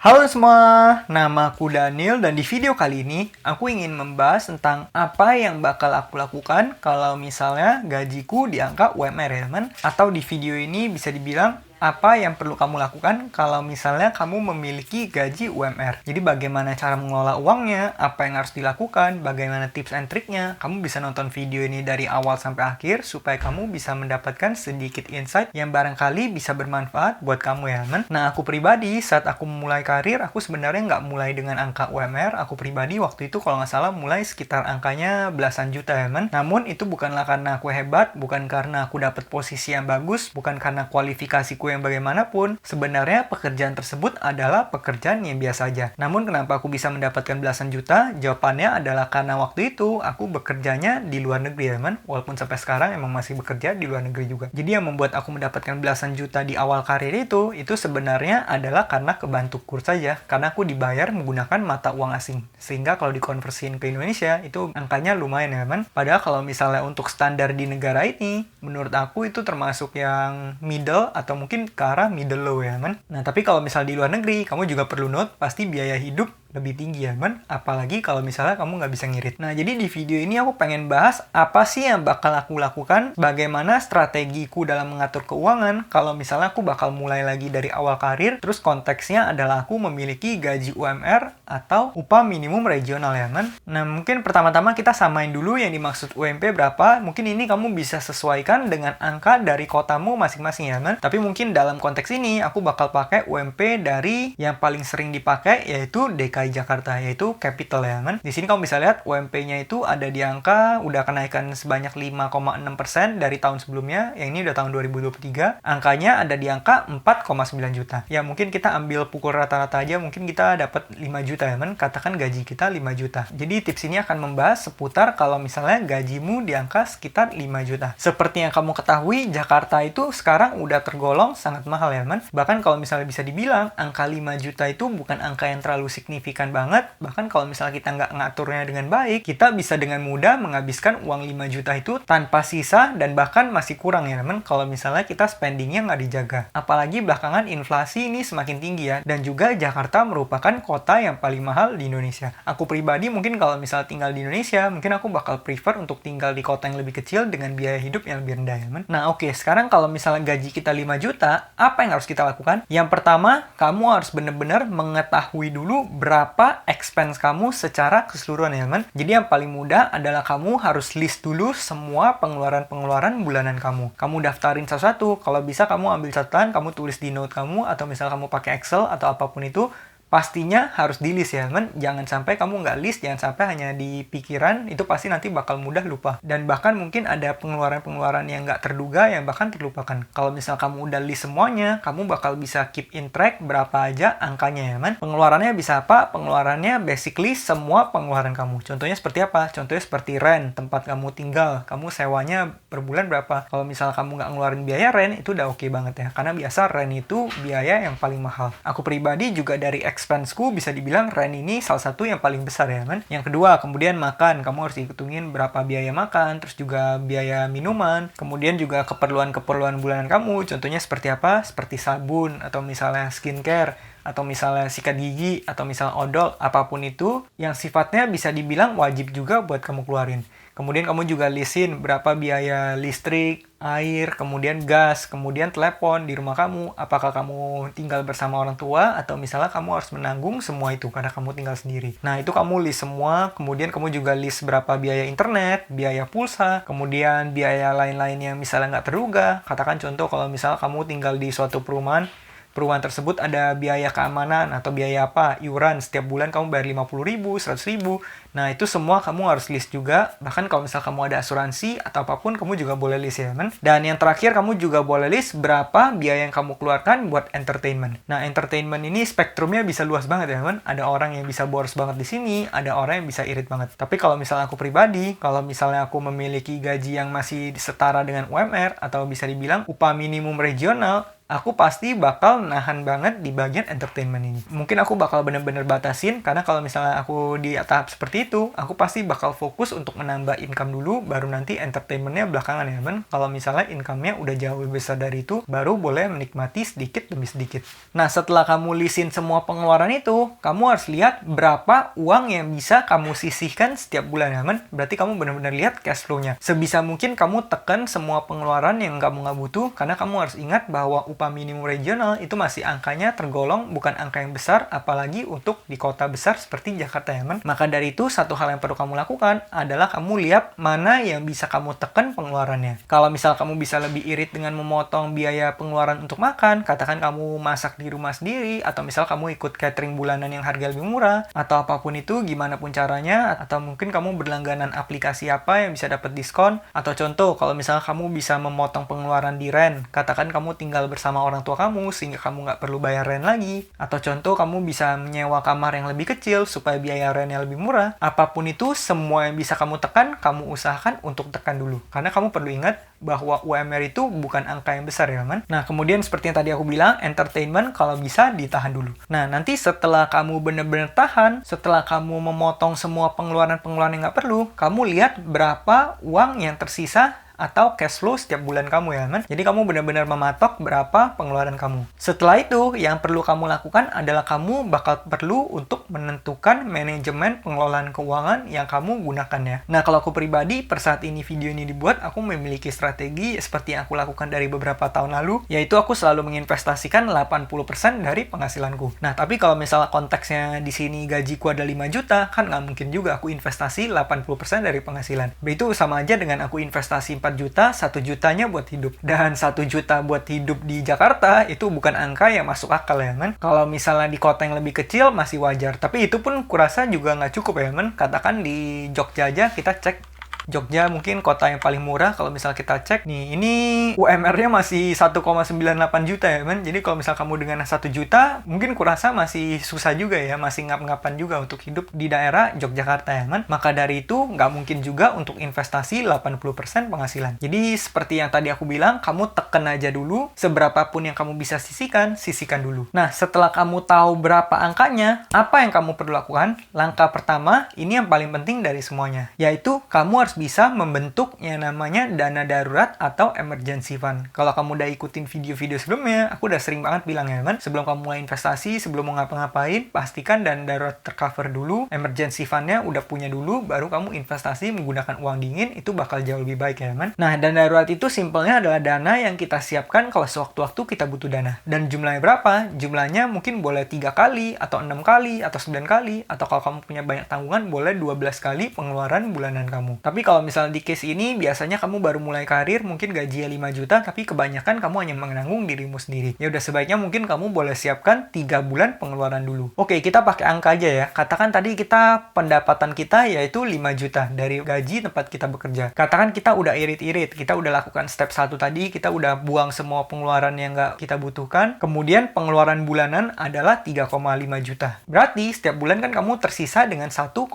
Halo semua, nama aku Daniel dan di video kali ini aku ingin membahas tentang apa yang bakal aku lakukan kalau misalnya gajiku di angka UMR ya teman. Atau di video ini bisa dibilang apa yang perlu kamu lakukan kalau misalnya kamu memiliki gaji UMR. Jadi bagaimana cara mengelola uangnya, apa yang harus dilakukan, bagaimana tips and triknya. Kamu bisa nonton video ini dari awal sampai akhir supaya kamu bisa mendapatkan sedikit insight yang barangkali bisa bermanfaat buat kamu ya teman. Nah aku pribadi saat aku memulai karir, aku sebenarnya nggak mulai dengan angka UMR. Aku pribadi waktu itu kalau nggak salah mulai sekitar angkanya belasan juta ya teman. Namun itu bukanlah karena aku hebat, bukan karena aku dapat posisi yang bagus, bukan karena kualifikasiku yang bagaimanapun. Sebenarnya pekerjaan tersebut adalah pekerjaan yang biasa aja. Namun kenapa aku bisa mendapatkan belasan juta? Jawabannya adalah karena waktu itu aku bekerjanya di luar negeri ya teman. Walaupun sampai sekarang emang masih bekerja di luar negeri juga. Jadi yang membuat aku mendapatkan belasan juta di awal karir itu sebenarnya adalah karena kebantu kurs saja. Karena aku dibayar menggunakan mata uang asing. Sehingga kalau dikonversiin ke Indonesia itu angkanya lumayan ya teman. Padahal kalau misalnya untuk standar di negara ini, menurut aku itu termasuk yang middle atau mungkin ke arah middle low ya man. Nah tapi kalau misal di luar negeri kamu juga perlu note pasti biaya hidup lebih tinggi ya man, apalagi kalau misalnya kamu nggak bisa ngirit. Nah jadi di video ini aku pengen bahas apa sih yang bakal aku lakukan, bagaimana strategiku dalam mengatur keuangan kalau misalnya aku bakal mulai lagi dari awal karir, terus konteksnya adalah aku memiliki gaji UMR atau upah minimum regional ya man. Nah mungkin pertama-tama kita samain dulu yang dimaksud UMP berapa, mungkin ini kamu bisa sesuaikan dengan angka dari kotamu masing-masing ya man. Tapi mungkin dalam konteks ini aku bakal pakai UMP dari yang paling sering dipakai yaitu DKI Jakarta, yaitu capital ya kan. Di sini kamu bisa lihat UMP-nya itu ada di angka udah kenaikan sebanyak 5,6% dari tahun sebelumnya. Yang ini udah tahun 2023. Angkanya ada di angka 4,9 juta. Ya mungkin kita ambil pukul rata-rata aja, mungkin kita dapat 5 juta ya kan. Katakan gaji kita 5 juta. Jadi tips ini akan membahas seputar kalau misalnya gajimu di angka sekitar 5 juta. Seperti yang kamu ketahui, Jakarta itu sekarang udah tergolong sangat mahal ya kan. Bahkan kalau misalnya bisa dibilang angka 5 juta itu bukan angka yang terlalu signifikan banget. Bahkan kalau misalnya kita nggak ngaturnya dengan baik, kita bisa dengan mudah menghabiskan uang 5 juta itu tanpa sisa dan bahkan masih kurang ya teman kalau misalnya kita spendingnya nggak dijaga. Apalagi belakangan inflasi ini semakin tinggi ya, dan juga Jakarta merupakan kota yang paling mahal di Indonesia. Aku pribadi mungkin kalau misalnya tinggal di Indonesia, mungkin aku bakal prefer untuk tinggal di kota yang lebih kecil dengan biaya hidup yang lebih rendah ya teman. Nah oke, sekarang kalau misalnya gaji kita 5 juta, apa yang harus kita lakukan? Yang pertama, kamu harus benar-benar mengetahui dulu berapa expense kamu secara keseluruhan ya teman. Jadi yang paling mudah adalah kamu harus list dulu semua pengeluaran-pengeluaran bulanan kamu. Kamu daftarin satu-satu. Kalau bisa kamu ambil catatan, kamu tulis di note kamu, atau misal kamu pakai Excel atau apapun itu. Pastinya harus di list ya teman. Jangan sampai kamu nggak list, jangan sampai hanya di pikiran, itu pasti nanti bakal mudah lupa. Dan bahkan mungkin ada pengeluaran-pengeluaran yang nggak terduga yang bahkan terlupakan. Kalau misal kamu udah list semuanya, kamu bakal bisa keep in track berapa aja angkanya ya teman. Pengeluarannya bisa apa? Pengeluarannya basically semua pengeluaran kamu. Contohnya seperti apa? Contohnya seperti rent, tempat kamu tinggal, kamu sewanya per bulan berapa. Kalau misal kamu nggak ngeluarin biaya rent, itu udah oke banget ya. Karena biasa rent itu biaya yang paling mahal. Aku pribadi juga dari expense-ku bisa dibilang rent ini salah satu yang paling besar ya kan. Yang kedua, kemudian makan. Kamu harus hitungin berapa biaya makan, terus juga biaya minuman, kemudian juga keperluan-keperluan bulanan kamu. Contohnya seperti apa? Seperti sabun, atau misalnya skincare, atau misalnya sikat gigi, atau misalnya odol, apapun itu yang sifatnya bisa dibilang wajib juga buat kamu keluarin. Kemudian kamu juga listin berapa biaya listrik, air, kemudian gas, kemudian telepon di rumah kamu. Apakah kamu tinggal bersama orang tua atau misalnya kamu harus menanggung semua itu karena kamu tinggal sendiri. Nah itu kamu list semua, kemudian kamu juga list berapa biaya internet, biaya pulsa, kemudian biaya lain-lain yang misalnya nggak terduga. Katakan contoh kalau misalnya kamu tinggal di suatu perumahan tersebut ada biaya keamanan atau biaya apa, iuran, setiap bulan kamu bayar 50.000, 100.000. Nah, itu semua kamu harus list juga. Bahkan kalau misal kamu ada asuransi atau apapun, kamu juga boleh list ya, kan? Dan yang terakhir, kamu juga boleh list berapa biaya yang kamu keluarkan buat entertainment. Nah, entertainment ini spektrumnya bisa luas banget ya, kan? Ada orang yang bisa boros banget di sini, ada orang yang bisa irit banget. Tapi kalau misalnya aku pribadi, kalau misalnya aku memiliki gaji yang masih setara dengan UMR, atau bisa dibilang upah minimum regional, aku pasti bakal nahan banget di bagian entertainment ini. Mungkin aku bakal bener-bener batasin, karena kalau misalnya aku di tahap seperti itu, aku pasti bakal fokus untuk menambah income dulu, baru nanti entertainmentnya belakangan ya teman. Kalau misalnya income-nya udah jauh lebih besar dari itu, baru boleh menikmati sedikit demi sedikit. Nah, setelah kamu lisin semua pengeluaran itu, kamu harus lihat berapa uang yang bisa kamu sisihkan setiap bulan ya teman. Berarti kamu benar-benar lihat cash flow-nya. Sebisa mungkin kamu tekan semua pengeluaran yang kamu nggak butuh, karena kamu harus ingat bahwa upah minimum regional itu masih angkanya tergolong bukan angka yang besar, apalagi untuk di kota besar seperti Jakarta ya teman. Maka dari itu, satu hal yang perlu kamu lakukan adalah kamu lihat mana yang bisa kamu tekan pengeluarannya. Kalau misal kamu bisa lebih irit dengan memotong biaya pengeluaran untuk makan, katakan kamu masak di rumah sendiri, atau misal kamu ikut catering bulanan yang harga lebih murah, atau apapun itu, gimana pun caranya, atau mungkin kamu berlangganan aplikasi apa yang bisa dapat diskon, atau contoh, kalau misal kamu bisa memotong pengeluaran di rent, katakan kamu tinggal bersama orang tua kamu sehingga kamu nggak perlu bayar rent lagi, atau contoh kamu bisa menyewa kamar yang lebih kecil supaya biaya rentnya lebih murah. Apapun itu, semua yang bisa kamu tekan, kamu usahakan untuk tekan dulu, karena kamu perlu ingat bahwa UMR itu bukan angka yang besar ya teman. Nah, kemudian seperti yang tadi aku bilang, entertainment kalau bisa ditahan dulu. Nah, nanti setelah kamu benar-benar tahan, setelah kamu memotong semua pengeluaran-pengeluaran yang nggak perlu, kamu lihat berapa uang yang tersisa atau cash flow setiap bulan kamu ya teman. Jadi kamu benar-benar mematok berapa pengeluaran kamu. Setelah itu, yang perlu kamu lakukan adalah kamu bakal perlu untuk menentukan manajemen pengelolaan keuangan yang kamu gunakan ya. Nah, kalau aku pribadi, per saat ini video ini dibuat, aku memiliki strategi seperti yang aku lakukan dari beberapa tahun lalu, yaitu aku selalu menginvestasikan 80% dari penghasilanku. Nah, tapi kalau misalnya konteksnya di sini gajiku ada 5 juta, kan nggak mungkin juga aku investasi 80% dari penghasilan. Itu sama aja dengan aku investasi 4 juta, 1 jutanya buat hidup. Dan 1 juta buat hidup di Jakarta itu bukan angka yang masuk akal ya kan. Kalau misalnya di kota yang lebih kecil masih wajar, tapi itu pun kurasa juga nggak cukup ya kan. Katakan di Jogja aja kita cek. Jogja mungkin kota yang paling murah, kalau misal kita cek nih, ini UMR-nya masih 1,98 juta ya kan. Jadi kalau misal kamu dengan 1 juta, mungkin kurasa masih susah juga ya, masih ngap-ngapan juga untuk hidup di daerah Yogyakarta ya kan. Maka dari itu, nggak mungkin juga untuk investasi 80% penghasilan. Jadi seperti yang tadi aku bilang, kamu tekan aja dulu, seberapapun yang kamu bisa sisihkan, sisihkan dulu. Nah, setelah kamu tahu berapa angkanya, apa yang kamu perlu lakukan? Langkah pertama, ini yang paling penting dari semuanya, yaitu kamu harus bisa membentuk yang namanya dana darurat atau emergency fund. Kalau kamu udah ikutin video-video sebelumnya, aku udah sering banget bilang ya kan, sebelum kamu mulai investasi, sebelum mau ngapa-ngapain, pastikan dana darurat tercover dulu, emergency fund-nya udah punya dulu, baru kamu investasi menggunakan uang dingin, itu bakal jauh lebih baik ya kan. Nah, dana darurat itu simpelnya adalah dana yang kita siapkan kalau sewaktu-waktu kita butuh dana. Dan jumlahnya berapa? Jumlahnya mungkin boleh 3 kali, atau 6 kali, atau 9 kali, atau kalau kamu punya banyak tanggungan, boleh 12 kali pengeluaran bulanan kamu. Tapi kalau misalnya di case ini, biasanya kamu baru mulai karir, mungkin gajinya 5 juta, tapi kebanyakan kamu hanya menanggung dirimu sendiri. Ya udah, sebaiknya mungkin kamu boleh siapkan 3 bulan pengeluaran dulu. Oke, kita pakai angka aja ya. Katakan tadi kita pendapatan kita yaitu 5 juta dari gaji tempat kita bekerja. Katakan kita udah irit-irit, kita udah lakukan step 1 tadi, kita udah buang semua pengeluaran yang nggak kita butuhkan. Kemudian pengeluaran bulanan adalah 3,5 juta. Berarti setiap bulan kan kamu tersisa dengan 1,5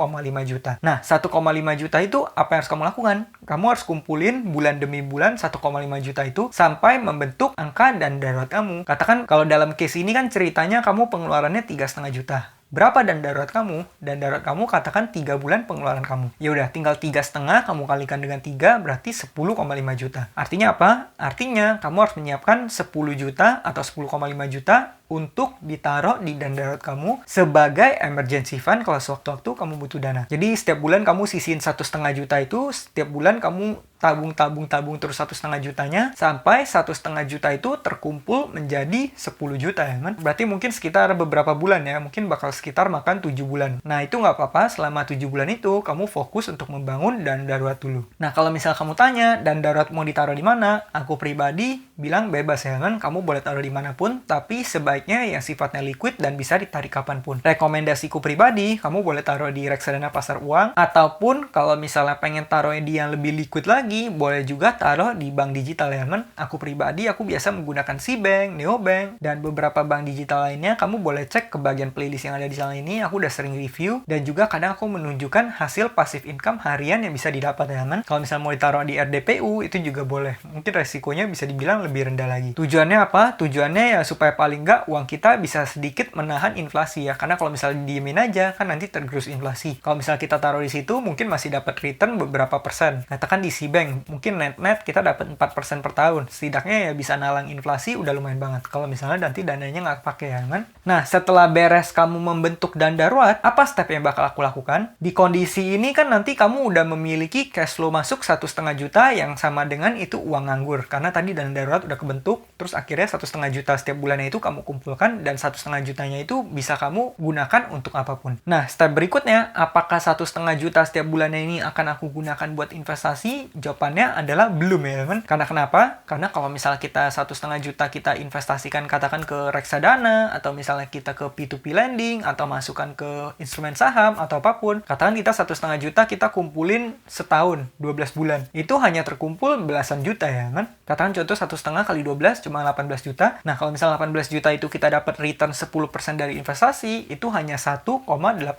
juta. Nah, 1,5 juta itu apa yang harus kamu lakukan? Kamu harus kumpulin bulan demi bulan 1,5 juta itu sampai membentuk angka dan darurat kamu. Katakan kalau dalam case ini kan ceritanya kamu pengeluarannya 3,5 juta. Berapa dan darurat kamu? Dan darurat kamu katakan 3 bulan pengeluaran kamu. Ya udah, tinggal 3,5 kamu kalikan dengan 3 berarti 10,5 juta. Artinya apa? Artinya kamu harus menyiapkan 10 juta atau 10,5 juta untuk ditaruh di dana darurat kamu sebagai emergency fund kalau sewaktu-waktu kamu butuh dana. Jadi setiap bulan kamu sisihin 1,5 juta itu, setiap bulan kamu tabung terus 1,5 jutanya sampai 1,5 juta itu terkumpul menjadi 10 juta ya kan. Berarti mungkin sekitar beberapa bulan ya, mungkin bakal sekitar makan 7 bulan. Nah, itu nggak apa-apa, selama 7 bulan itu kamu fokus untuk membangun dana darurat dulu. Nah, kalau misal kamu tanya dana darurat mau ditaruh di mana, aku pribadi bilang bebas ya kan, kamu boleh taruh dimanapun, tapi sebaiknya yang sifatnya liquid dan bisa ditarik kapanpun. Rekomendasiku pribadi, kamu boleh taruh di reksadana pasar uang, ataupun kalau misalnya pengen taruhnya di yang lebih liquid lagi, lagi, boleh juga taruh di bank digital ya teman. Aku pribadi, aku biasa menggunakan Cbank, Neobank, dan beberapa bank digital lainnya. Kamu boleh cek ke bagian playlist yang ada di channel ini, aku udah sering review, dan juga kadang aku menunjukkan hasil passive income harian yang bisa didapat ya teman. Kalau misalnya mau ditaruh di RDPU, itu juga boleh. Mungkin resikonya bisa dibilang lebih rendah lagi. Tujuannya apa? Tujuannya ya supaya paling nggak uang kita bisa sedikit menahan inflasi ya. Karena kalau misalnya diemin aja, kan nanti tergerus inflasi. Kalau misalnya kita taruh di situ, mungkin masih dapat return beberapa persen. Katakan di Cbank, mungkin net-net kita dapat 4% per tahun. Setidaknya ya bisa nalang inflasi, udah lumayan banget. Kalau misalnya nanti dananya nggak pakai ya kan. Nah, setelah beres kamu membentuk dana darurat, apa step yang bakal aku lakukan? Di kondisi ini kan nanti kamu udah memiliki cash flow masuk 1,5 juta yang sama dengan itu uang nganggur. Karena tadi dana darurat udah kebentuk, terus akhirnya 1,5 juta setiap bulannya itu kamu kumpulkan, dan 1,5 jutanya itu bisa kamu gunakan untuk apapun. Nah, step berikutnya, apakah 1,5 juta setiap bulannya ini akan aku gunakan buat investasi? Jawabannya adalah belum ya teman. Karena kenapa? Karena kalau misalnya kita 1,5 juta kita investasikan katakan ke reksadana, atau misalnya kita ke P2P lending, atau masukkan ke instrumen saham, atau apapun, katakan kita 1,5 juta kita kumpulin setahun, 12 bulan. Itu hanya terkumpul belasan juta ya kan? Katakan contoh 1,5 kali 12 cuma 18 juta. Nah, kalau misalnya 18 juta itu kita dapat return 10% dari investasi, itu hanya 1,8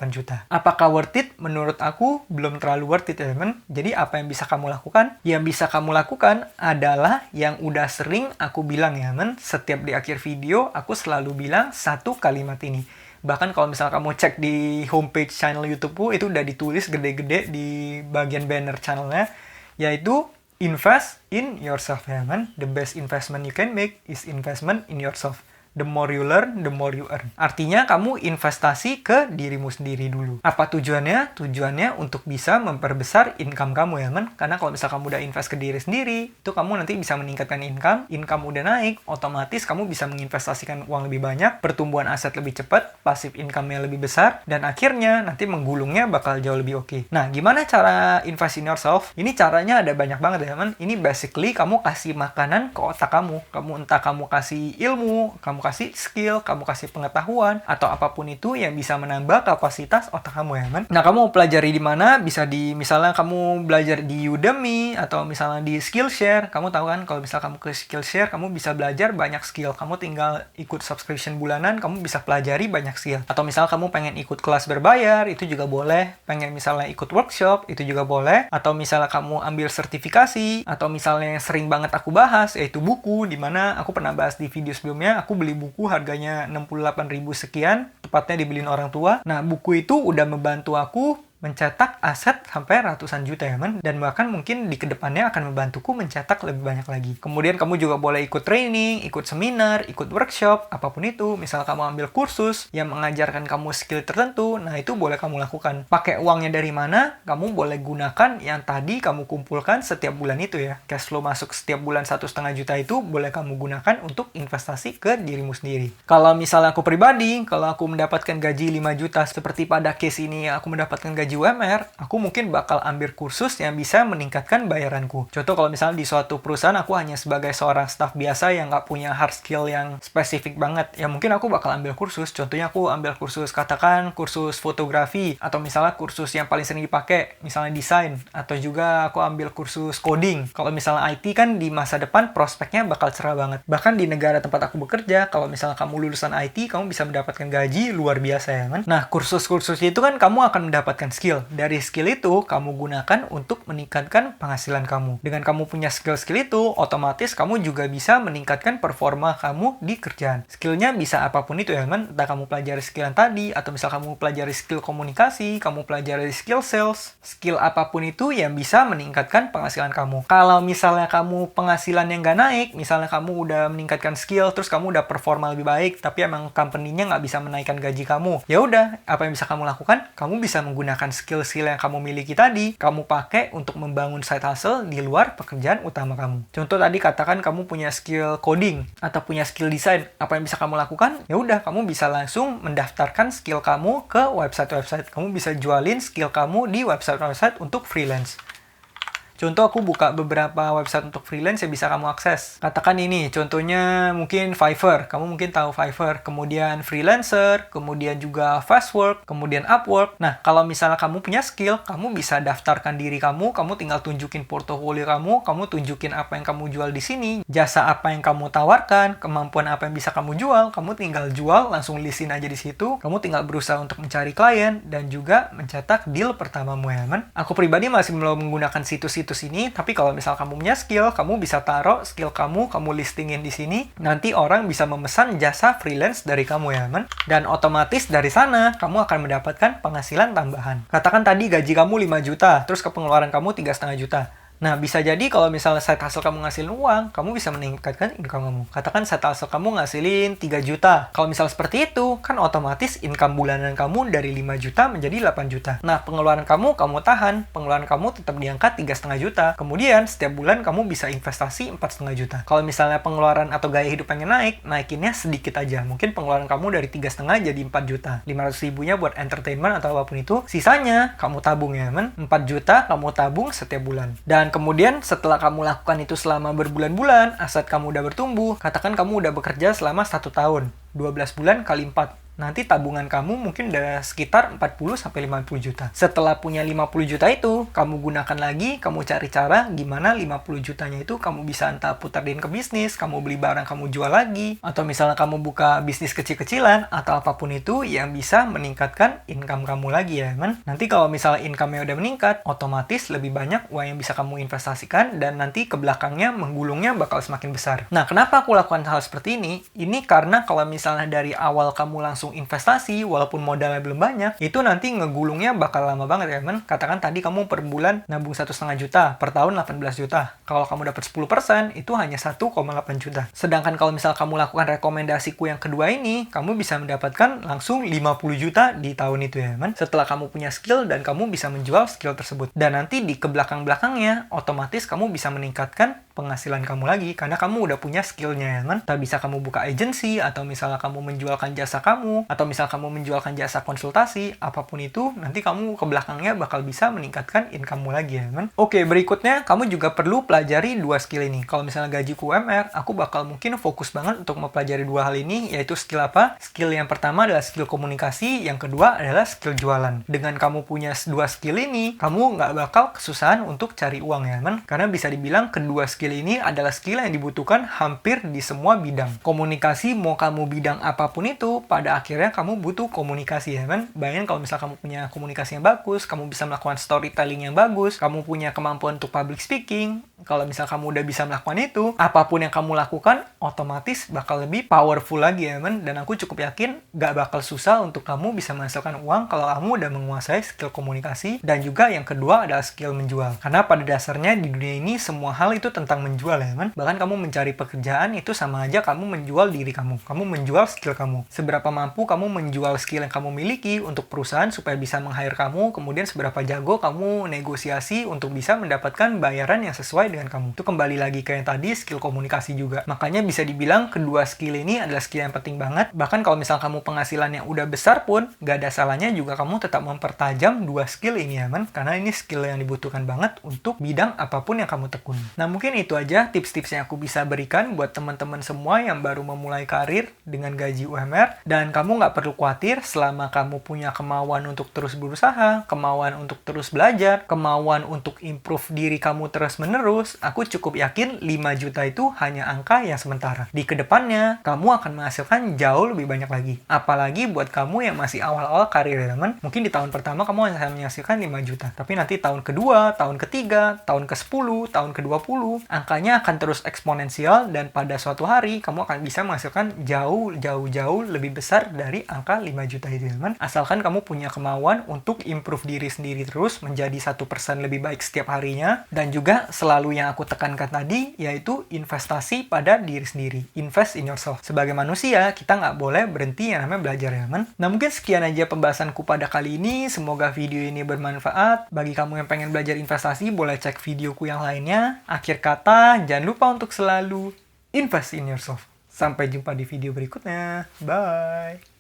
juta. Apakah worth it? Menurut aku, belum terlalu worth it ya teman. Jadi, apa yang bisa kamu lakukan? Yang bisa kamu lakukan adalah yang udah sering aku bilang ya teman. Setiap di akhir video, aku selalu bilang satu kalimat ini. Bahkan kalau misalnya kamu cek di homepage channel YouTube-ku, itu udah ditulis gede-gede di bagian banner channelnya, yaitu invest in yourself ya kan. The best investment you can make is investment in yourself. The more you learn, the more you earn. Artinya kamu investasi ke dirimu sendiri dulu. Apa tujuannya? Tujuannya untuk bisa memperbesar income kamu ya kan. Karena kalau misalnya kamu udah invest ke diri sendiri, itu kamu nanti bisa meningkatkan income. Income udah naik, otomatis kamu bisa menginvestasikan uang lebih banyak, pertumbuhan aset lebih cepat, passive income-nya lebih besar, dan akhirnya nanti menggulungnya bakal jauh lebih oke. Nah, gimana cara invest in yourself? Ini caranya ada banyak banget ya kan. Ini basically kamu kasih makanan ke otak kamu. Entah kamu kasih ilmu, kamu kasih skill, kamu kasih pengetahuan, atau apapun itu yang bisa menambah kapasitas otak kamu ya kan. Nah, kamu mau pelajari di mana? Bisa di, misalnya kamu belajar di Udemy, atau misalnya di Skillshare. Kamu tahu kan, kalau misal kamu ke Skillshare, kamu bisa belajar banyak skill. Kamu tinggal ikut subscription bulanan, kamu bisa pelajari banyak skill. Atau misal kamu pengen ikut kelas berbayar, itu juga boleh. Pengen misalnya ikut workshop, itu juga boleh. Atau misalnya kamu ambil sertifikasi, atau misalnya yang sering banget aku bahas, yaitu buku, dimana aku pernah bahas di video sebelumnya, aku beli buku harganya 68.000 sekian, tepatnya dibeliin orang tua. Nah, buku itu udah membantu aku mencetak aset sampai ratusan juta ya man, dan bahkan mungkin di kedepannya akan membantuku mencetak lebih banyak lagi. Kemudian kamu juga boleh ikut training, ikut seminar, ikut workshop, apapun itu. Misal kamu ambil kursus yang mengajarkan kamu skill tertentu, nah itu boleh kamu lakukan. Pakai uangnya dari mana? Kamu boleh gunakan yang tadi kamu kumpulkan setiap bulan itu ya. Cash flow masuk setiap bulan 1,5 juta itu boleh kamu gunakan untuk investasi ke dirimu sendiri. Kalau misalnya aku pribadi, kalau aku mendapatkan gaji 5 juta seperti pada case ini, aku mendapatkan gaji UMR, aku mungkin bakal ambil kursus yang bisa meningkatkan bayaranku. Contoh kalau misalnya di suatu perusahaan aku hanya sebagai seorang staff biasa yang nggak punya hard skill yang spesifik banget, ya mungkin aku bakal ambil kursus. Contohnya aku ambil kursus, katakan kursus fotografi, atau misalnya kursus yang paling sering dipakai, misalnya desain, atau juga aku ambil kursus coding. Kalau misalnya IT kan di masa depan prospeknya bakal cerah banget. Bahkan di negara tempat aku bekerja, kalau misalnya kamu lulusan IT, kamu bisa mendapatkan gaji luar biasa ya kan. Nah, kursus-kursus itu kan kamu akan mendapatkan skill. Dari skill itu, kamu gunakan untuk meningkatkan penghasilan kamu. Dengan kamu punya skill-skill itu, otomatis kamu juga bisa meningkatkan performa kamu di kerjaan. Skillnya bisa apapun itu ya kan. Entah kamu pelajari skill yang tadi, atau misal kamu pelajari skill komunikasi, kamu pelajari skill sales, skill apapun itu yang bisa meningkatkan penghasilan kamu. Kalau misalnya kamu penghasilan yang nggak naik, misalnya kamu udah meningkatkan skill, terus kamu udah performa lebih baik, tapi emang company-nya nggak bisa menaikkan gaji kamu, ya udah, apa yang bisa kamu lakukan? Kamu bisa menggunakan skill-skill yang kamu miliki tadi, kamu pakai untuk membangun side hustle di luar pekerjaan utama kamu. Contoh tadi katakan kamu punya skill coding atau punya skill desain, apa yang bisa kamu lakukan? Ya udah, kamu bisa langsung mendaftarkan skill kamu ke website-website. Kamu bisa jualin skill kamu di website-website untuk freelance. Contoh aku buka beberapa website untuk freelance yang bisa kamu akses. Katakan ini, contohnya mungkin Fiverr. Kamu mungkin tahu Fiverr. Kemudian Freelancer, kemudian juga Fastwork, kemudian Upwork. Nah, kalau misalnya kamu punya skill, kamu bisa daftarkan diri kamu tinggal tunjukin portofolio kamu tunjukin apa yang kamu jual di sini, jasa apa yang kamu tawarkan, kemampuan apa yang bisa kamu jual, kamu tinggal jual, langsung listin aja di situ. Kamu tinggal berusaha untuk mencari klien dan juga mencetak deal pertamamu ya, teman. Aku pribadi masih belum menggunakan situs-situs ini, tapi kalau misal kamu punya skill, kamu bisa taruh skill kamu listingin di sini. Nanti orang bisa memesan jasa freelance dari kamu ya, teman. Dan otomatis dari sana kamu akan mendapatkan penghasilan tambahan. Katakan tadi gaji kamu 5 juta, terus ke pengeluaran kamu 3,5 juta. Nah, bisa jadi kalau misalnya side hustle kamu ngasilin uang, kamu bisa meningkatkan income kamu. Katakan side hustle kamu ngasilin 3 juta. Kalau misalnya seperti itu, kan otomatis income bulanan kamu dari 5 juta menjadi 8 juta. Nah, pengeluaran kamu tahan. Pengeluaran kamu tetap diangkat 3,5 juta. Kemudian, setiap bulan kamu bisa investasi 4,5 juta. Kalau misalnya pengeluaran atau gaya hidup pengen naikinnya sedikit aja. Mungkin pengeluaran kamu dari 3,5 jadi 4 juta. 500 ribunya buat entertainment atau apapun itu. Sisanya, kamu tabung ya, men. 4 juta kamu tabung setiap bulan. Dan kemudian setelah kamu lakukan itu selama berbulan-bulan, aset kamu udah bertumbuh, katakan kamu udah bekerja selama 1 tahun, 12 bulan kali 4. Nanti tabungan kamu mungkin udah sekitar 40-50 juta. Setelah punya 50 juta itu, kamu gunakan lagi, kamu cari cara gimana 50 jutanya itu kamu bisa entah putarin ke bisnis, kamu beli barang kamu jual lagi, atau misalnya kamu buka bisnis kecil-kecilan, atau apapun itu yang bisa meningkatkan income kamu lagi ya, man. Nanti kalau misalnya income-nya udah meningkat, otomatis lebih banyak uang yang bisa kamu investasikan, dan nanti ke belakangnya menggulungnya bakal semakin besar. Nah, kenapa aku lakukan hal seperti ini? Ini karena kalau misalnya dari awal kamu langsung investasi, walaupun modalnya belum banyak, itu nanti ngegulungnya bakal lama banget ya, men. Katakan tadi kamu per bulan nabung 1,5 juta, per tahun 18 juta. Kalau kamu dapat 10%, itu hanya 1,8 juta. Sedangkan kalau misal kamu lakukan rekomendasiku yang kedua ini, kamu bisa mendapatkan langsung 50 juta di tahun itu ya, men. Setelah kamu punya skill dan kamu bisa menjual skill tersebut. Dan nanti di kebelakang-belakangnya, otomatis kamu bisa meningkatkan penghasilan kamu lagi, karena kamu udah punya skillnya ya, kan? Tak bisa kamu buka agency, atau misalnya kamu menjualkan jasa kamu, atau misal kamu menjualkan jasa konsultasi, apapun itu, nanti kamu ke belakangnya bakal bisa meningkatkan income-mu lagi ya, kan? Oke, berikutnya, kamu juga perlu pelajari 2 skill ini. Kalau misalnya gajiku UMR, aku bakal mungkin fokus banget untuk mempelajari 2 hal ini, yaitu skill apa? Skill yang pertama adalah skill komunikasi, yang kedua adalah skill jualan. Dengan kamu punya 2 skill ini, kamu nggak bakal kesusahan untuk cari uang ya, kan? Karena bisa dibilang kedua skill ini adalah skill yang dibutuhkan hampir di semua bidang. Komunikasi, mau kamu bidang apapun itu, pada akhirnya kamu butuh komunikasi ya, kan? Bayangin kalau misalnya kamu punya komunikasi yang bagus, kamu bisa melakukan storytelling yang bagus, kamu punya kemampuan untuk public speaking, kalau misalnya kamu udah bisa melakukan itu, apapun yang kamu lakukan, otomatis bakal lebih powerful lagi ya, men. Dan aku cukup yakin, gak bakal susah untuk kamu bisa menghasilkan uang kalau kamu udah menguasai skill komunikasi, dan juga yang kedua adalah skill menjual. Karena pada dasarnya di dunia ini, semua hal itu tentang menjual ya, men. Bahkan kamu mencari pekerjaan, itu sama aja kamu menjual diri kamu. Kamu menjual skill kamu. Seberapa mampu kamu menjual skill yang kamu miliki untuk perusahaan supaya bisa meng-hire kamu, kemudian seberapa jago kamu negosiasi untuk bisa mendapatkan bayaran yang sesuai dengan kamu. Itu kembali lagi ke yang tadi, skill komunikasi juga. Makanya bisa dibilang kedua skill ini adalah skill yang penting banget. Bahkan kalau misal kamu penghasilan yang udah besar pun, gak ada salahnya juga kamu tetap mempertajam 2 skill ini ya, man. Karena ini skill yang dibutuhkan banget untuk bidang apapun yang kamu tekuni. Nah, mungkin itu aja tips-tips yang aku bisa berikan buat teman-teman semua yang baru memulai karir dengan gaji UMR. Dan kamu nggak perlu khawatir selama kamu punya kemauan untuk terus berusaha, kemauan untuk terus belajar, kemauan untuk improve diri kamu terus-menerus. Aku cukup yakin 5 juta itu hanya angka yang sementara. Di kedepannya, kamu akan menghasilkan jauh lebih banyak lagi. Apalagi buat kamu yang masih awal-awal karir ya, teman. Mungkin di tahun pertama kamu hanya menghasilkan 5 juta. Tapi nanti tahun kedua, tahun ketiga, tahun ke-10, tahun ke-20, angkanya akan terus eksponensial dan pada suatu hari kamu akan bisa menghasilkan jauh lebih besar dari angka 5 juta itu, teman. Asalkan kamu punya kemauan untuk improve diri sendiri terus menjadi 1% lebih baik setiap harinya. Dan juga selalu yang aku tekankan tadi, yaitu investasi pada diri sendiri. Invest in yourself. Sebagai manusia, kita nggak boleh berhenti yang namanya belajar ya, man. Nah, mungkin sekian aja pembahasanku pada kali ini. Semoga video ini bermanfaat. Bagi kamu yang pengen belajar investasi, boleh cek videoku yang lainnya. Akhir kata, jangan lupa untuk selalu invest in yourself. Sampai jumpa di video berikutnya. Bye!